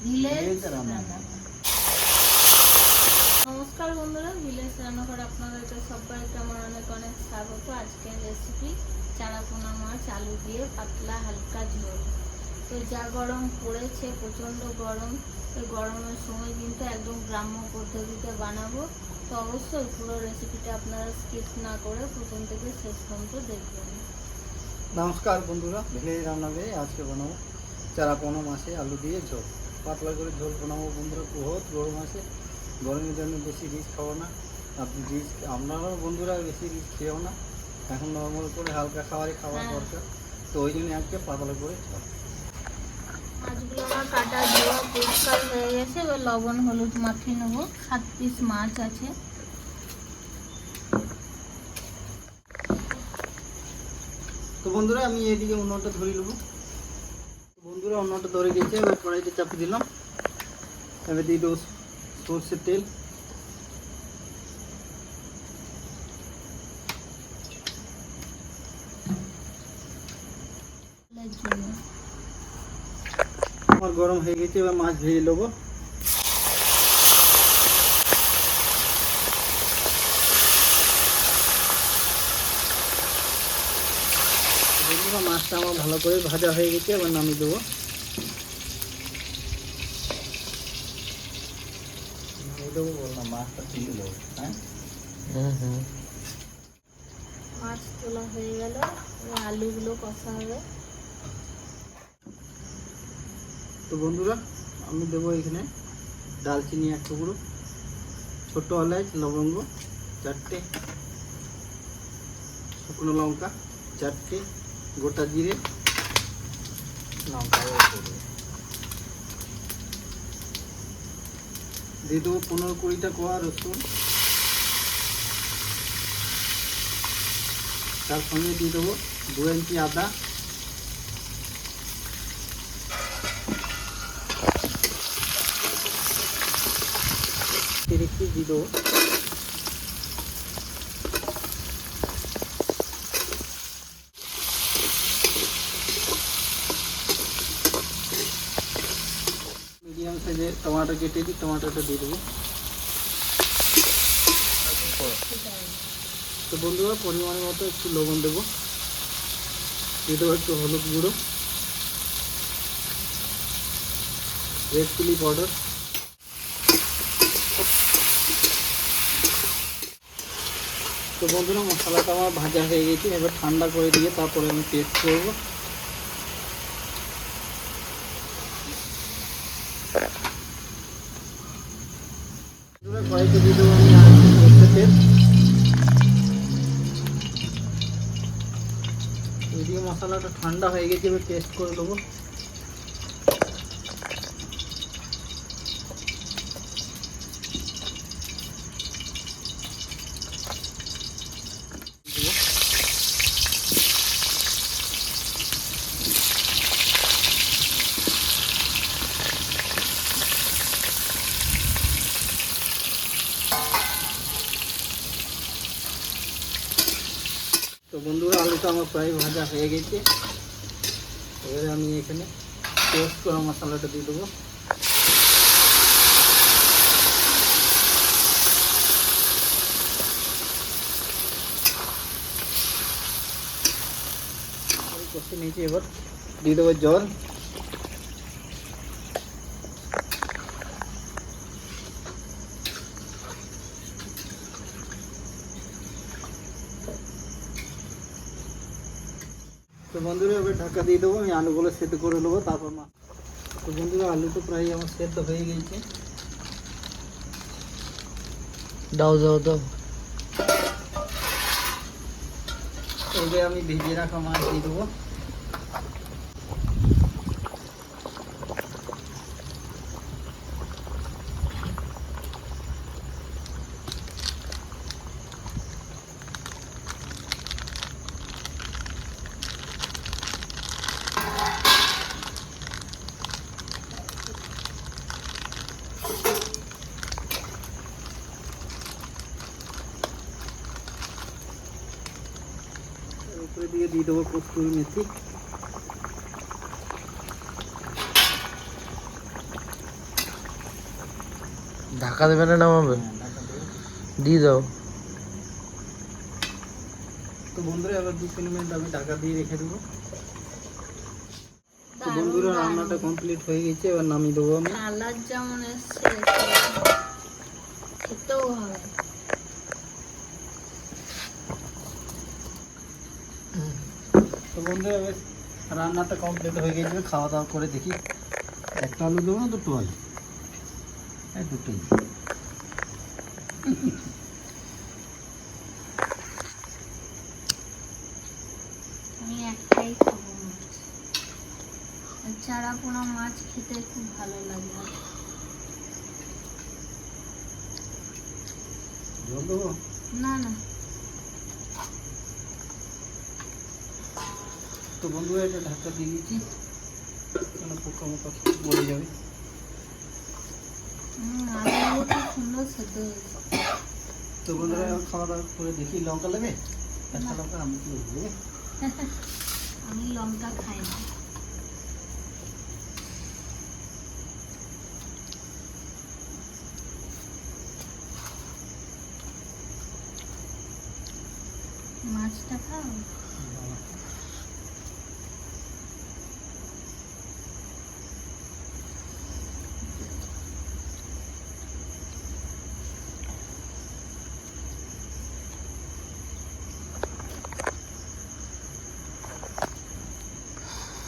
Village রান্নাঘর। নমস্কার বন্ধুরা, ভিলেজ রান্নাঘর আপনাদেরকে সবাইকে আমার অনেক অনেক স্বাগত। আজকের রেসিপি চারাপোনা মাছ আলু দিয়ে পাতলা হালকা ঝোল। তো যা গরম পড়েছে, প্রচণ্ড গরম, এই গরমের সময় কিন্তু একদম গ্রাম্য পদ্ধতিতে বানাবো। তো অবশ্যই পুরো রেসিপিটা আপনারা স্কিপ না করে প্রথম থেকে শেষ পর্যন্ত দেখবেন। নমস্কার বন্ধুরা, ভিলেজ রান্নাঘরে আজকে বানাবো চারাপোনা মাছে আলু দিয়ে ঝোল। পাতলা করে ঝোল বানাবো বন্ধুরা। বহুত গরম আছে, গরমের জন্য বেশি রিচ খাবো না। আপনি রিচ আপনারাও বন্ধুরা বেশি রিচ খেয়েও না, এখন নর্মাল করে হালকা খাবারই খাওয়ার দরকার। তো ওই জন্য আজকে পাতলা করে ঝোল। মাছগুলো আমার কাটা ধোয়া পরিষ্কার হয়ে গেছে। এবার লবণ হলুদ মাখিয়ে নেবো। 7 পিস মাছ আছে। তো বন্ধুরা আমি এদিকে অন্যটা ধরে নেবো। বন্ধুরা অন্যটা ধরে গেছে, এবার কড়াইতে চাপিয়ে দিলাম। এবার দিয়ে দেবো সর্ষের তেল। আমার গরম হয়ে গেছে, এবার মাছ ভেজে নেবো। মাছটা আমার ভালো করে ভাজা হয়ে গেছে, এবার নামিয়ে দেবো। বললাম মাছটা তুলে দেবো। মাছ তোলা হয়ে গেল, আলুগুলো কষা হবে। তো বন্ধুরা আমি দেবো এখানে দালচিনি 1 টুকরো, ছোটো এলাচ লবঙ্গ 4টে, শুকনো লঙ্কা 4টে, গোটা জিরে লঙ্কা দিয়ে দেবো 15-20টা কোয়া রসুন। তার সঙ্গে দিয়ে দেবো 2 ইঞ্চি আদা, একটু দিয়ে দেবো। মিডিয়াম সাইজে টমেটো কেটে দিই, টমেটোটা দিয়ে দেবো। তো বন্ধুরা পরিমাণের মতো একটু লবণ দেবো, দিয়ে দেবো একটু হলুদ গুঁড়ো, রেড চিলি পাউডার। তো বন্ধুরা মশলাটা আমার ভাজা হয়ে গেছে, এবার ঠান্ডা করে দিয়ে তারপরে আমি পেস্ট করবো। কড়াইতে দিয়ে দেবো আমি সর্ষের তেল। এদিকে মশলাটা ঠান্ডা হয়ে গেছে, এবার পেস্ট করে দেবো। তো বন্ধুরা আলুটা আমার প্রায় ভাজা হয়ে গেছে, এবারে আমি এখানে পেস্ট করা মশলাটা দিয়ে দেবো। কষে নিয়েছি, এবার দিয়ে দেবো জল। তো বন্ধুরা এবার ঢাকা দিয়ে দেবো, আমি আলুগুলো সেদ্ধ করে নেবো তারপর মাছ। তো বন্ধুরা আলু তো প্রায় আমার সেদ্ধ হয়ে গেছে। দাও দাও দাও। এবার আমি ভেজে রাখা মাছ দিয়ে দেবো। উপরে দিয়ে দেবো কস্তুরি মেথি। ঢাকা দেবে না নামাবে? হ্যাঁ, ঢাকা দেবো। দিয়ে দাও। তো বন্ধুরা এবার 2-3 মিনিট আমি ঢাকা দিয়ে রেখে দেবো। তো দারুণ বন্ধুরা দারুণ। রান্নাটা কমপ্লিট হয়ে গেছে, এবার নামিয়ে দেবো আমি। কালার যেমন এসছে খেতেও হবে। তো বন্ধুরা এবার রান্নাটা কমপ্লিট হয়ে গেছে, খাওয়া দাওয়া করে দেখি একটা আলু দেবো না দুটো আলু? হ্যাঁ, দুটোই। আমি একটাই খাবো মাছ। আর চারা পোনা মাছ খেতে খুব ভালো লাগে। জল দেবো? না না, তো বন্ধুরা এটা ঢাকা দিয়ে দিচ্ছি, কেন পোকা মোকা পড়ে যাবে। আলুগুলো খুব সুন্দর সেদ্ধ হয়েছে। তো বন্ধুরা এবার খাওয়া দাওয়া করে দেখি লঙ্কা নেবে, একটা লঙ্কা আমি কি দেবে। আমি লঙ্কা খাই না। মাছটা খাও।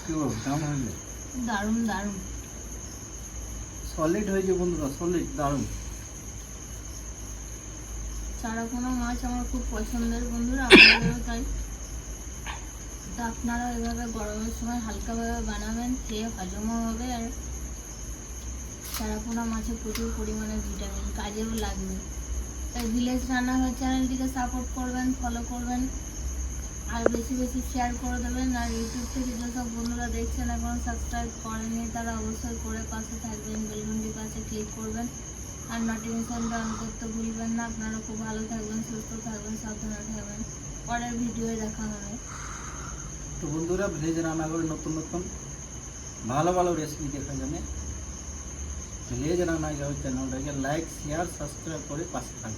কি বলবো, কেমন হয়েছে? দারুণ দারুণ। সলিড হয়েছে বন্ধুরা, সলিড, দারুণ। চারাপোনা মাছ আমার খুব পছন্দের বন্ধুরা, আপনাদেরও তাই। তো আপনারা এভাবে গরমের সময় হালকাভাবে বানাবেন, খেয়ে হজমও হবে। আর চারাপোনা মাছে প্রচুর পরিমাণে ভিটামিন, কাজেও লাগবে। তাই ভিলেজ রান্নাঘর চ্যানেলটিকে সাপোর্ট করবেন, ফলো করবেন, আর বেশি বেশি শেয়ার করে দেবেন। আর ইউটিউব থেকে যেসব বন্ধুরা দেখছেন এখন সাবস্ক্রাইব করেননি, তারা অবশ্যই করে পাশে থাকবেন, বেলঘন্টি পাশে ক্লিক করবেন, আর নোটিফিকেশনটা অন করতে ভুলবেন না। আপনারা খুব ভালো থাকবেন, সুস্থ থাকবেন, সাবধানে থাকবেন। পরের ভিডিওয়ে দেখা হবে। তো বন্ধুরা ভিলেজ রান্নাঘরে নতুন নতুন ভালো ভালো রেসিপি দেখার জন্য ভিলেজ রান্নাঘর চ্যানেলটাকে লাইক, শেয়ার, সাবস্ক্রাইব করে পাশে থাকবেন।